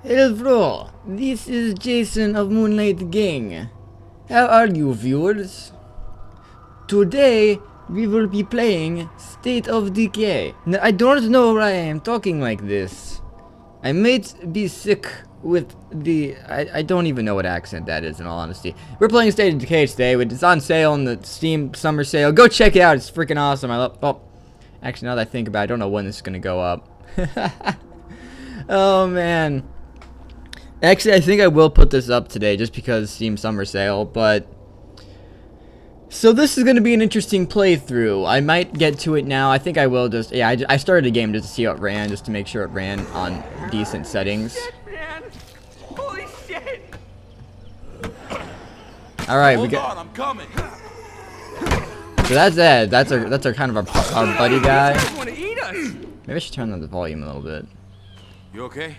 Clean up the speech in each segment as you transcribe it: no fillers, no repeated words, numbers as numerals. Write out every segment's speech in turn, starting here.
Hello, this is Jacen of MoonLightGang. How are you, viewers? Today, we will be playing State of Decay. Now, I don't know why I am talking like this. I might be sick with the... I don't even know what accent that is, in all honesty. We're playing State of Decay today. It's on sale in the Steam Summer Sale. Go check it out. It's freaking awesome. I love... Oh, actually, now that I think about it, I don't know when this is going to go up. Oh, man. Actually, I think I will put this up today just because Steam Summer Sale, but... So this is going to be an interesting playthrough. I might get to it now. I think I will just... Yeah, I started the game just to see how it ran, just to make sure it ran on decent settings. Shit, man. Holy shit. Alright, we Hold got... on, I'm coming. So that's Ed. That's our kind of our buddy guy. These guys want to eat us. Maybe I should turn down the volume a little bit. You okay?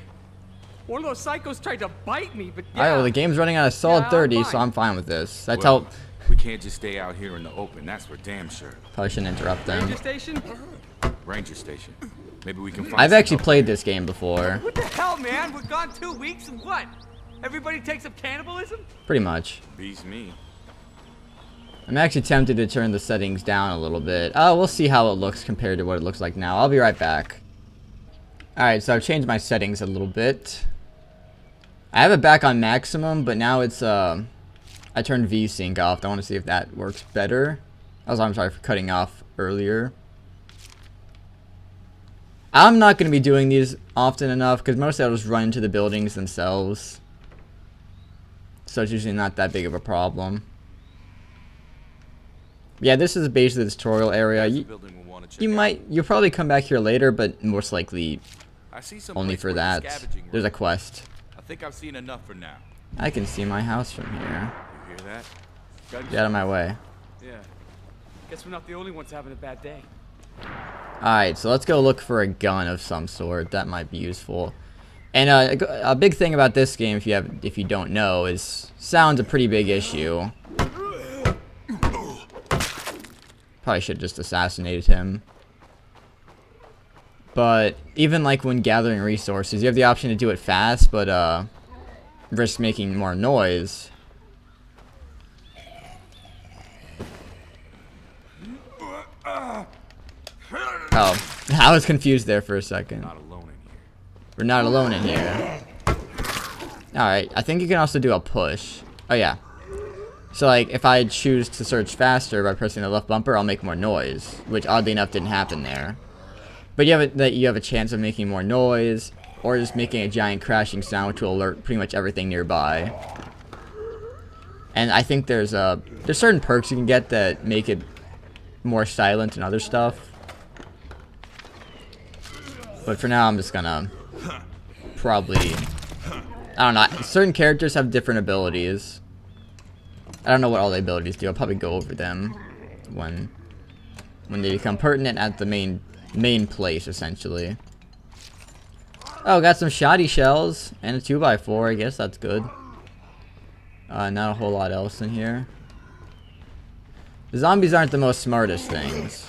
One of those psychos tried to bite me, but yeah. Alright, well the game's running on a solid Yeah, I'm 30, so fine. I'm fine with this. That's Well, how... we can't just stay out here in the open, that's for damn sure. Probably shouldn't interrupt them. Ranger station? Ranger station. Maybe we can find I've some actually help. played this game before. What the hell, man? We're gone 2 weeks and what? Everybody takes up cannibalism? Pretty much. Beats me. I'm actually tempted to turn the settings down a little bit. Oh, we'll see how it looks compared to what it looks like now. I'll be right back. Alright, so I've changed my settings a little bit. I have it back on maximum, but now it's, I turned VSync off. I want to see if that works better. I'm sorry for cutting off earlier. I'm not going to be doing these often enough, because mostly I'll just run into the buildings themselves. So it's usually not that big of a problem. Yeah, this is basically the tutorial area. You'll probably come back here later, but most likely I see some only place for where that. the scavenging There's a works. quest. I think I've seen enough for now. I can see my house from here. You hear that? Get out of my way. Yeah. Guess we're not the only ones having a bad day. Alright, so let's go look for a gun of some sort. That might be useful. And a big thing about this game, if you don't know, is sound's a pretty big issue. Probably should have just assassinated him. But even like when gathering resources, you have the option to do it fast, but risk making more noise. Oh, I was confused there for a second. Not alone in here. We're not alone in here. Alright, I think you can also do a push. Oh yeah. So like, if I choose to search faster by pressing the left bumper, I'll make more noise. Which oddly enough didn't happen there. But you have a chance of making more noise, or just making a giant crashing sound which will alert pretty much everything nearby. And I think there's certain perks you can get that make it more silent and other stuff. But for now, I'm just gonna probably... I don't know. Certain characters have different abilities. I don't know what all the abilities do. I'll probably go over them when they become pertinent at the main place, essentially. Oh, got some shoddy shells and a 2x4. I guess that's good. Not a whole lot else in here. The zombies aren't the most smartest things.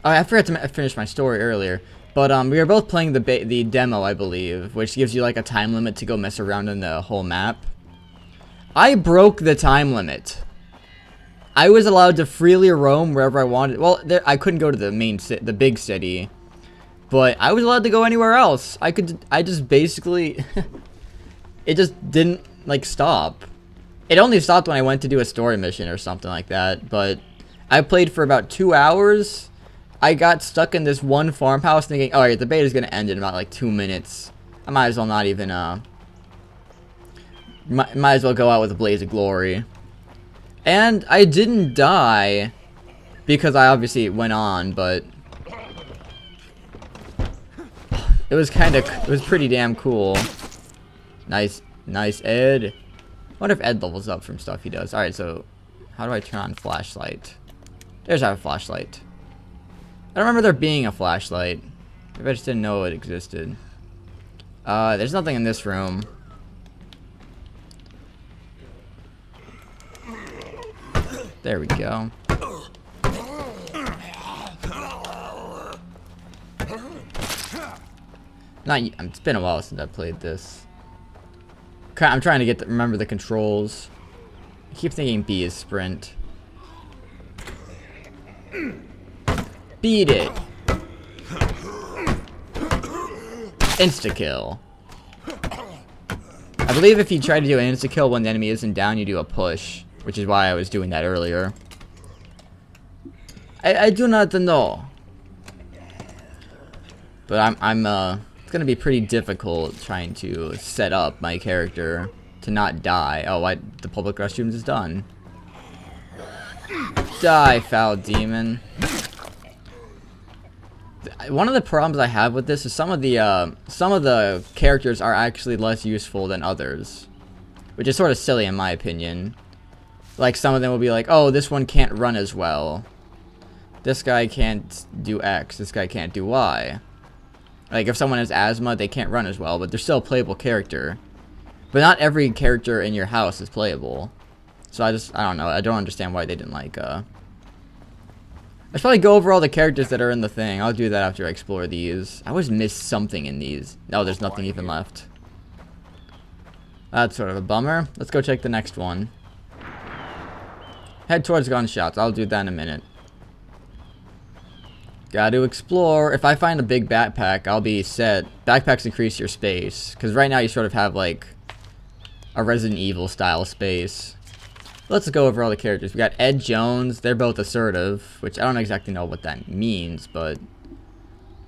Oh, I forgot to finish my story earlier. But we were both playing the demo, I believe, which gives you like a time limit to go mess around in the whole map. I broke the time limit. I was allowed to freely roam wherever I wanted. Well, I couldn't go to the big city, but I was allowed to go anywhere else. I just basically, it just didn't like stop. It only stopped when I went to do a story mission or something like that. But I played for about 2 hours. I got stuck in this one farmhouse thinking, all right, the beta's gonna end in about like 2 minutes. I might as well not even might as well go out with a blaze of glory. And I didn't die because I obviously went on, but it was pretty damn cool. Nice Ed. I wonder if Ed levels up from stuff he does. Alright, so how do I turn on flashlight? There's our flashlight. I don't remember there being a flashlight. Maybe I just didn't know it existed. There's nothing in this room. There we go. Not. It's been a while since I played this. I'm trying to remember the controls. I keep thinking B is sprint. Beat it. Insta-kill. I believe if you try to do an insta-kill when the enemy isn't down, you do a push. Which is why I was doing that earlier. I do not know. But it's gonna be pretty difficult trying to set up my character to not die. Oh, the public restrooms is done. Die, foul demon. One of the problems I have with this is some of the characters are actually less useful than others, which is sort of silly in my opinion. Like some of them will be like, oh, this one can't run as well. This guy can't do X. This guy can't do Y. Like if someone has asthma, they can't run as well, but they're still a playable character. But not every character in your house is playable. So I don't know. I don't understand why they didn't like, I should probably go over all the characters that are in the thing. I'll do that after I explore these. I always miss something in these. No, there's nothing even left. That's sort of a bummer. Let's go check the next one. Head towards gunshots. I'll do that in a minute. Gotta explore. If I find a big backpack, I'll be set. Backpacks increase your space. Because right now you sort of have like a Resident Evil style space. Let's go over all the characters. We got Ed Jones. They're both assertive, which I don't exactly know what that means, but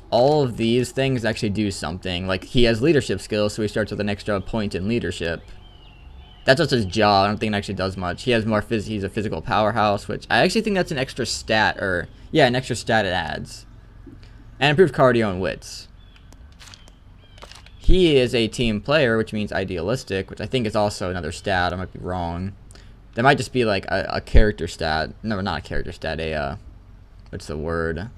all of these things actually do something. Like he has leadership skills, so he starts with an extra point in leadership. That's just his job. I don't think it actually does much. He has more he's a physical powerhouse, which I actually think that's an extra stat, or yeah, an extra stat it adds. And improved cardio and wits. He is a team player, which means idealistic, which I think is also another stat. I might be wrong. That might just be like a character stat. No, not a character stat. What's the word? I'm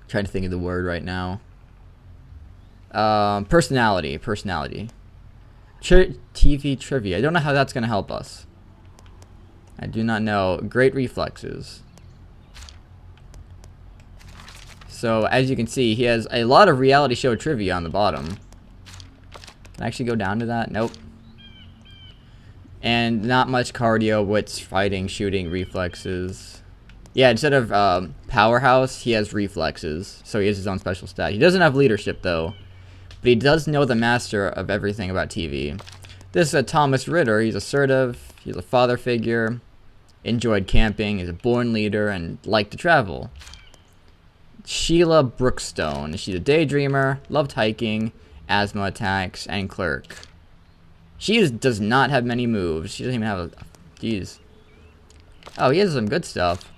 trying to think of the word right now. Personality. TV trivia. I don't know how that's going to help us. I do not know. Great reflexes. So, as you can see, he has a lot of reality show trivia on the bottom. Can I actually go down to that? Nope. And not much cardio, wits, fighting, shooting, reflexes. Yeah, instead of powerhouse, he has reflexes. So he has his own special stat. He doesn't have leadership, though. But he does know the master of everything about TV. This is Thomas Ritter. He's assertive. He's a father figure. Enjoyed camping. He's a born leader and liked to travel. Sheila Brookstone. She's a daydreamer. Loved hiking. Asthma attacks. And clerk. She does not have many moves. She doesn't even have a... Jeez. Oh, he has some good stuff.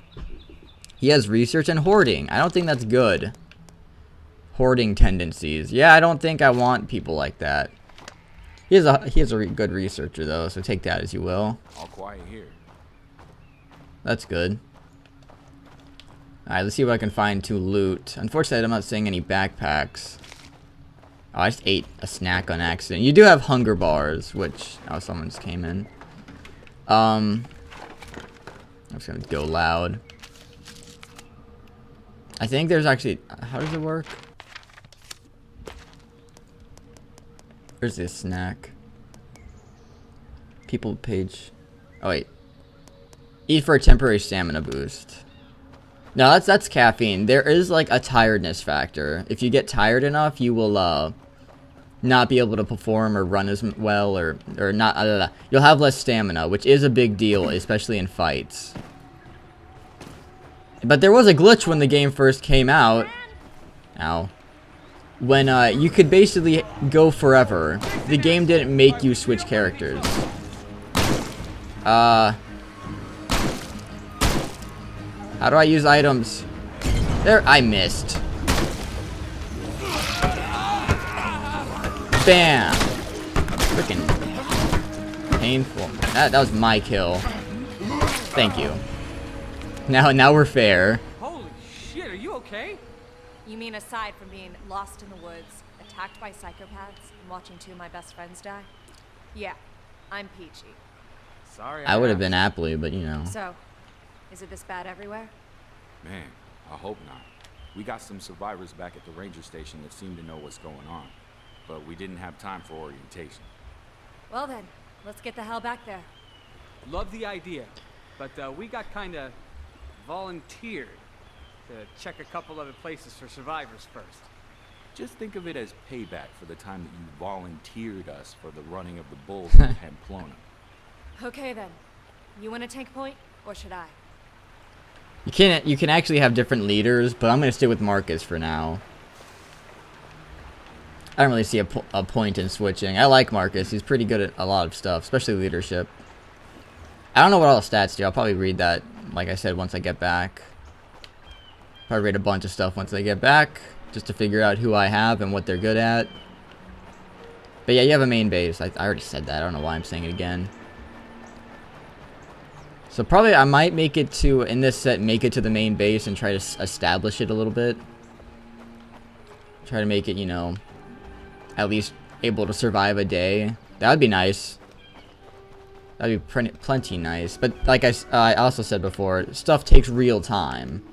He has research and hoarding. I don't think that's good. Hoarding tendencies. Yeah, I don't think I want people like that. He is a good researcher though, so take that as you will. All quiet here. That's good. Alright, let's see what I can find to loot. Unfortunately, I'm not seeing any backpacks. Oh, I just ate a snack on accident. You do have hunger bars, which... Oh, someone just came in. I'm just gonna go loud. I think there's actually... How does it work? Where's this snack? People page. Oh wait. Eat for a temporary stamina boost. No, that's caffeine. There is like a tiredness factor. If you get tired enough, you will not be able to perform or run as well, or not. You'll have less stamina, which is a big deal, especially in fights. But there was a glitch when the game first came out. Ow. When you could basically go forever. The game didn't make you switch characters. How do I use items? There, I missed. Bam! Freaking painful. That was my kill. Thank you. Now we're fair. Holy shit, are you okay? You mean aside from being lost in the woods, attacked by psychopaths, and watching two of my best friends die? Yeah, I'm peachy. Sorry. I would have been aptly, but you know. So, is it this bad everywhere? Man, I hope not. We got some survivors back at the ranger station that seem to know what's going on, but we didn't have time for orientation. Well then, let's get the hell back there. Love the idea, but we got kinda volunteered to check a couple other places for survivors first. Just think of it as payback for the time that you volunteered us for the running of the bulls in Pamplona. Okay then. You want to take point, or should I? You can actually have different leaders, but I'm gonna stick with Marcus for now. I don't really see a point in switching. I like Marcus. He's pretty good at a lot of stuff, especially leadership. I don't know what all the stats do. I'll probably read that, like I said, once I get back. Probably read a bunch of stuff once I get back, just to figure out who I have and what they're good at. But yeah, you have a main base. I already said that. I don't know why I'm saying it again. So probably I might make it to, in this set, make it to the main base and try to establish it a little bit. Try to make it, you know, at least able to survive a day. That would be nice. That'd be plenty nice. But like I also said before, stuff takes real time.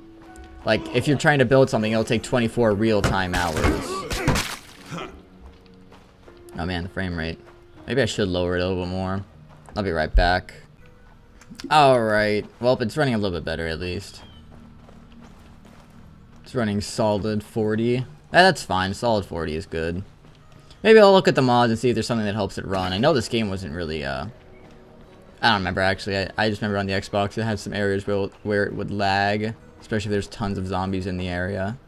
Like, if you're trying to build something, it'll take 24 real-time hours. Oh man, the frame rate. Maybe I should lower it a little bit more. I'll be right back. Alright. Well, it's running a little bit better, at least. It's running solid 40. That's fine. Solid 40 is good. Maybe I'll look at the mods and see if there's something that helps it run. I know this game wasn't really, I don't remember, actually. I just remember on the Xbox it had some areas where it would lag. Especially if there's tons of zombies in the area.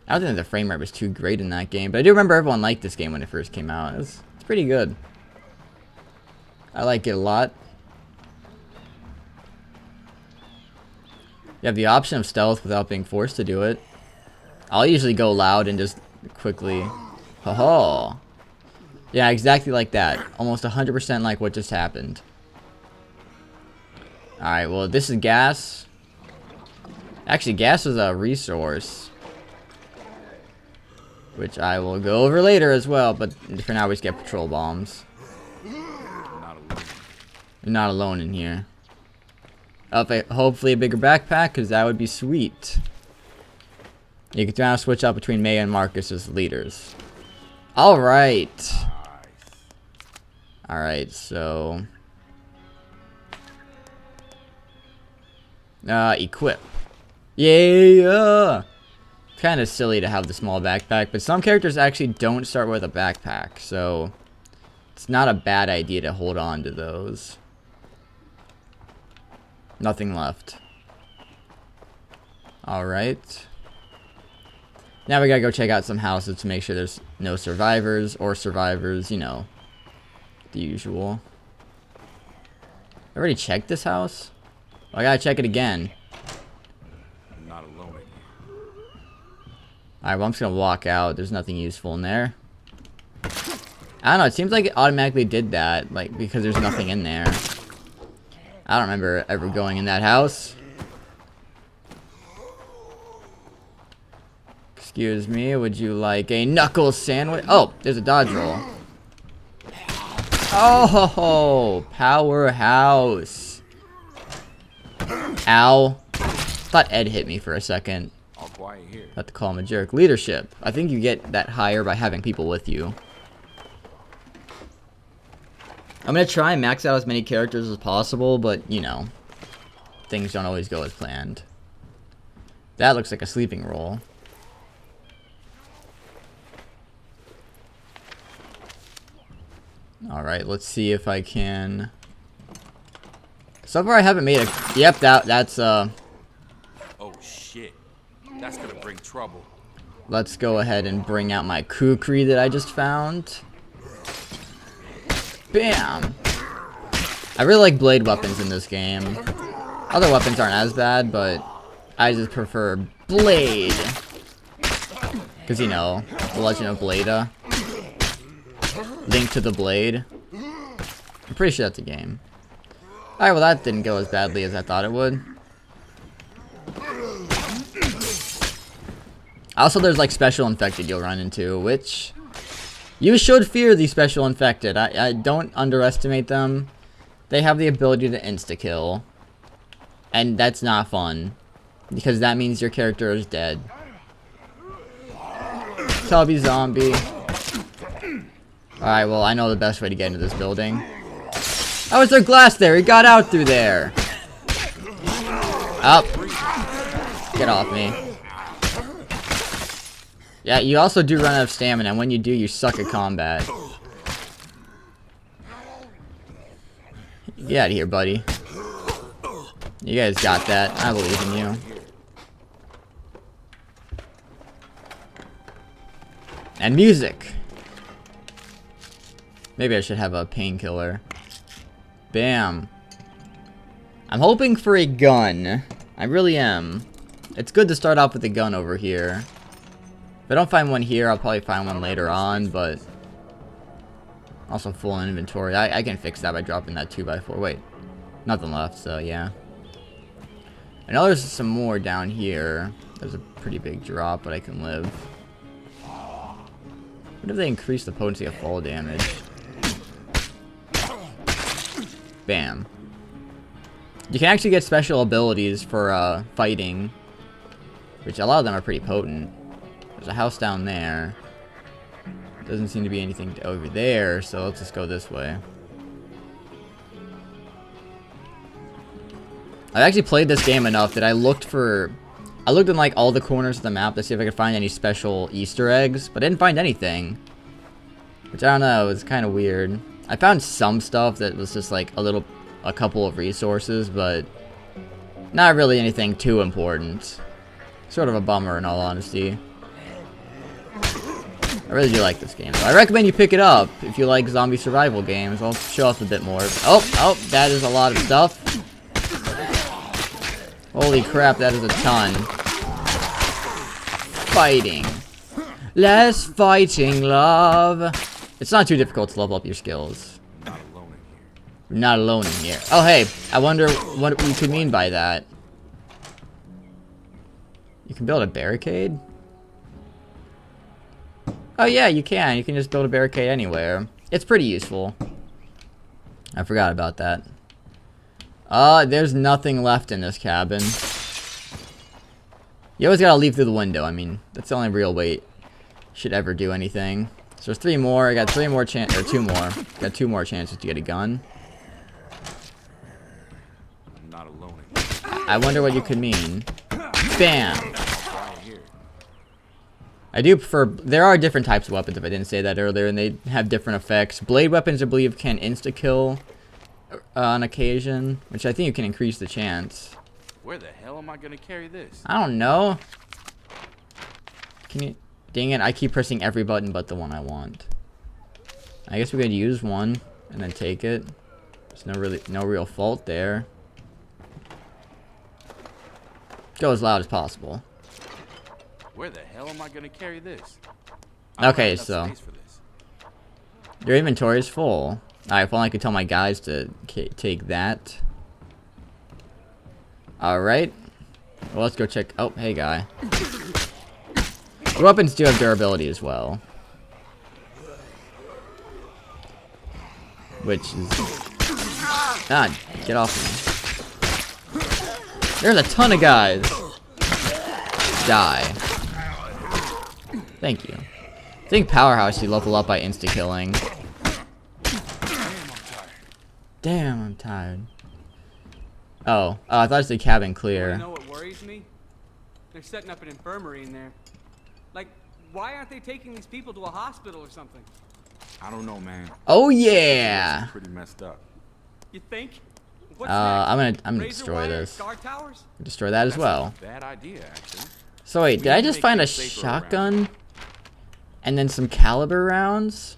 I don't think the frame rate was too great in that game. But I do remember everyone liked this game when it first came out. It's pretty good. I like it a lot. You have the option of stealth without being forced to do it. I'll usually go loud and just quickly... Ho-ho! Yeah, exactly like that. Almost 100% like what just happened. Alright, well, this is gas. Actually, gas is a resource. Which I will go over later as well, but for now we just get patrol bombs. You're not alone in here. Hopefully a bigger backpack, because that would be sweet. You can now switch out between May and Marcus as leaders. Alright. Alright, so... equip. Yeah! Kind of silly to have the small backpack, but some characters actually don't start with a backpack, so it's not a bad idea to hold on to those. Nothing left. Alright. Now we gotta go check out some houses to make sure there's no survivors, or survivors, you know, the usual. I already checked this house? Oh, I gotta check it again. Alright, well, I'm just gonna walk out. There's nothing useful in there. I don't know, it seems like it automatically did that, like, because there's nothing in there. I don't remember ever going in that house. Excuse me, would you like a knuckle sandwich? Oh, there's a dodge roll. Oh, powerhouse. Ow. Thought Ed hit me for a second. All quiet here. Have to call him a jerk. Leadership. I think you get that higher by having people with you. I'm gonna try and max out as many characters as possible, but, you know, things don't always go as planned. That looks like a sleeping roll. Alright, let's see if I can... So far I haven't made a... Yep, that's, Oh, shit. That's gonna bring trouble. Let's go ahead and bring out my kukri that I just found. Bam! I really like blade weapons in this game. Other weapons aren't as bad, but I just prefer blade. Because, you know, The Legend of Blada. Link to the Blade. I'm pretty sure that's a game. Alright, well that didn't go as badly as I thought it would. Also, there's like special infected you'll run into, which you should fear the special infected. I don't underestimate them. They have the ability to insta-kill. And that's not fun. because that means your character is dead. Tubby zombie. Alright, well, I know the best way to get into this building. Oh, is there glass there? He got out through there. Up. Get off me. Yeah, you also do run out of stamina, and when you do, you suck at combat. Get out of here, buddy. You guys got that. I believe in you. And music. Maybe I should have a painkiller. Bam. I'm hoping for a gun. I really am. It's good to start off with a gun over here. If I don't find one here, I'll probably find one later on, but... Also full inventory. I can fix that by dropping that 2x4. Wait. Nothing left, so yeah. I know there's some more down here. There's a pretty big drop, but I can live. What if they increase the potency of fall damage? Bam. You can actually get special abilities for fighting, which a lot of them are pretty potent. There's a house down there. Doesn't seem to be anything over there, so let's just go this way. I've actually played this game enough that I looked in like all the corners of the map to see if I could find any special Easter eggs, but I didn't find anything. Which I don't know, it's kind of weird. I found some stuff that was just like a couple of resources, but not really anything too important. Sort of a bummer in all honesty. I really do like this game, though. I recommend you pick it up if you like zombie survival games. I'll show off a bit more. Oh, that is a lot of stuff. Holy crap, that is a ton. Fighting. Less fighting, love. It's not too difficult to level up your skills. You're not alone in here. Oh, hey, I wonder what you could mean by that. You can build a barricade? Oh yeah, you can. You can just build a barricade anywhere. It's pretty useful. I forgot about that. There's nothing left in this cabin. You always gotta leave through the window. I mean, that's the only real way you should ever do anything. So there's 3 more. I got 3 more chances, or 2 more. Got 2 more chances to get a gun. I'm not alone. I wonder what you could mean. Bam! I do prefer... There are different types of weapons, if I didn't say that earlier, and they have different effects. Blade weapons, I believe, can insta-kill on occasion, which I think you can increase the chance. Where the hell am I gonna carry this? I don't know. Can you... Dang it, I keep pressing every button but the one I want. I guess we could use one and then take it. There's no real fault there. Go as loud as possible. Where the hell am I gonna carry this? Okay, so your inventory is full. Alright, if only I could tell my guys to take that. Alright. Well, let's go check. Oh, hey, guy. The weapons do have durability as well. Which is... God, get off me. There's a ton of guys. Die. Thank you. I think Powerhouse you level up by insta-killing. Damn, I'm tired. Oh, I thought it said cabin clear. You know what worries me? They're setting up an infirmary in there. Like, why aren't they taking these people to a hospital or something? I don't know, man. Oh yeah. Pretty messed up. You think? What's I'm next? gonna Razor destroy wire, this. guard towers? Destroy that as well. Bad idea, actually. So wait, did I just find a shotgun? And then some caliber rounds?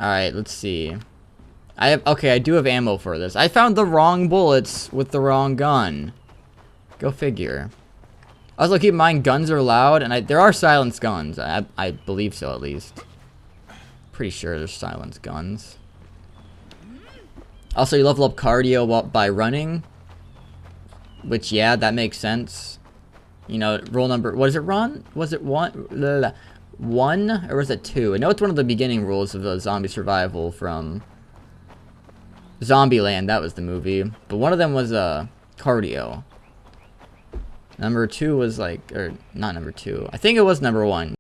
Alright, let's see. Okay, I do have ammo for this. I found the wrong bullets with the wrong gun. Go figure. Also, keep in mind, guns are loud, and there are silenced guns. I believe so, at least. Pretty sure there's silenced guns. Also, you level up cardio by running. Which, yeah, that makes sense. You know, rule number... Was it run? Was it 1? 1? Or was it 2? I know it's one of the beginning rules of zombie survival from... Zombieland, that was the movie. But one of them was, cardio. Number 2 was like, or not number 2. I think it was number 1.